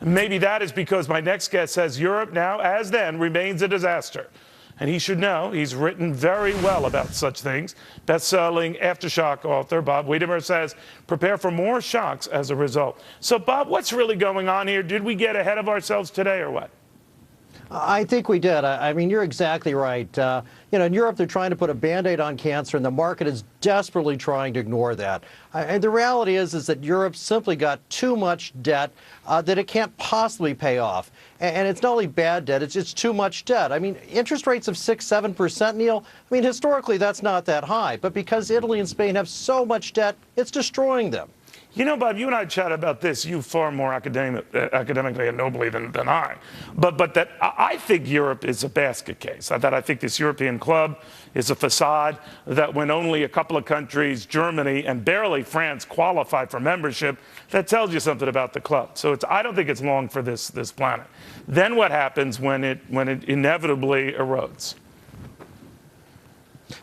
Maybe that is because my next guest says Europe now, as then, remains a disaster. And he should know. He's written very well about such things. Best-selling aftershock author Bob Wiedemer says, prepare for more shocks as a result. So, Bob, what's really going on here? Did we get ahead of ourselves today or what? I think we did. I mean, you're exactly right. In Europe, they're trying to put a Band-Aid on cancer, and the market is desperately trying to ignore that. And the reality is that Europe simply got too much debt that it can't possibly pay off. And it's not only bad debt, it's too much debt. I mean, interest rates of 6–7%, Neil, I mean, historically, that's not that high. But because Italy and Spain have so much debt, it's destroying them. You know, Bob, you and I chat about this, you far more academically and nobly than I. But that I think Europe is a basket case, that I think this European club is a facade, that when only a couple of countries, Germany and barely France, qualify for membership, that tells you something about the club. So I don't think it's long for this planet. Then what happens when it inevitably erodes?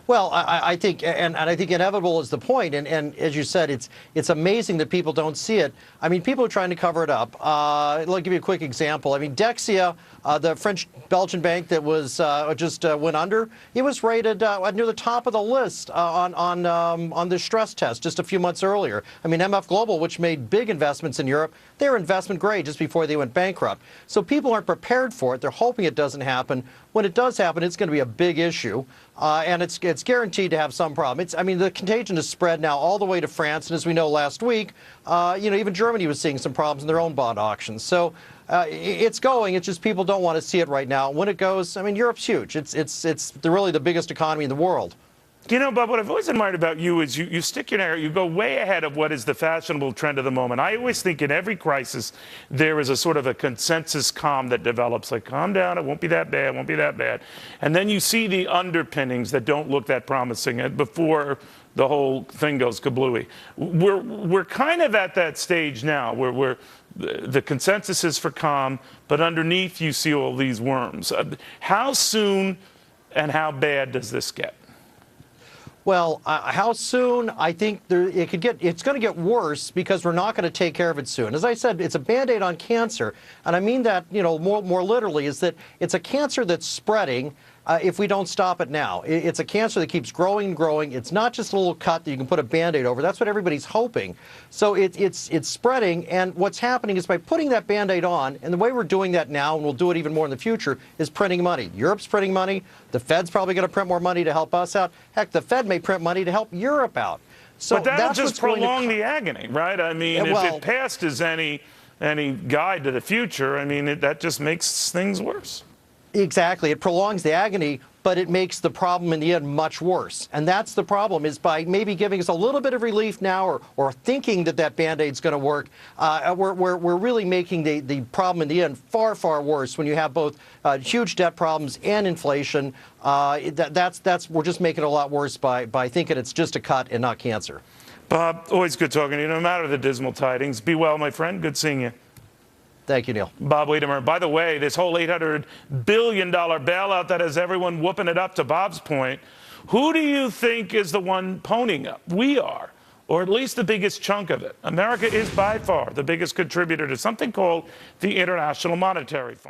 Well, I think, and I think inevitable is the point. And as you said, it's amazing that people don't see it. I mean, people are trying to cover it up. I'll give you a quick example. I mean, Dexia, the French-Belgian bank that was just went under, it was rated near the top of the list on the stress test just a few months earlier. I mean, MF Global, which made big investments in Europe, they were investment grade just before they went bankrupt. So people aren't prepared for it. They're hoping it doesn't happen. When it does happen, it's going to be a big issue, and it's guaranteed to have some problem. I mean, the contagion has spread now all the way to France, and as we know last week, even Germany was seeing some problems in their own bond auctions. So it's going. It's just people don't want to see it right now. When it goes, I mean, Europe's huge. It's really the biggest economy in the world. You know, Bob, what I've always admired about you is you stick your neck, you go way ahead of what is the fashionable trend of the moment. I always think in every crisis there is a sort of a consensus calm that develops, like calm down, it won't be that bad, it won't be that bad. And then you see the underpinnings that don't look that promising before the whole thing goes kablooey. We're kind of at that stage now where the consensus is for calm, but underneath you see all these worms. How soon and how bad does this get? Well, how soon? I think it's going to get worse because we're not going to take care of it soon. As I said, it's a Band-Aid on cancer, and I mean that, more literally, is that it's a cancer that's spreading if we don't stop it now. It's a cancer that keeps growing and growing. It's not just a little cut that you can put a Band-Aid over. That's what everybody's hoping. So it's spreading, and what's happening is by putting that Band-Aid on, and the way we're doing that now, and we'll do it even more in the future, is printing money. Europe's printing money. The Fed's probably going to print more money to help us out. Heck, the Fed may print money to help Europe out. So but that'll just prolong the agony, right? I mean, if it passed as any guide to the future, I mean, that just makes things worse. Exactly. It prolongs the agony, but it makes the problem in the end much worse. And that's the problem, is by maybe giving us a little bit of relief now or thinking that Band-Aid's going to work, we're really making the problem in the end far, far worse when you have both huge debt problems and inflation. We're just making it a lot worse by thinking it's just a cut and not cancer. Bob, always good talking to you, no matter the dismal tidings. Be well, my friend. Good seeing you. Thank you, Neil. Bob Wiedemer. By the way, this whole $800 billion bailout that has everyone whooping it up, to Bob's point, who do you think is the one ponying up? We are, or at least the biggest chunk of it. America is by far the biggest contributor to something called the International Monetary Fund.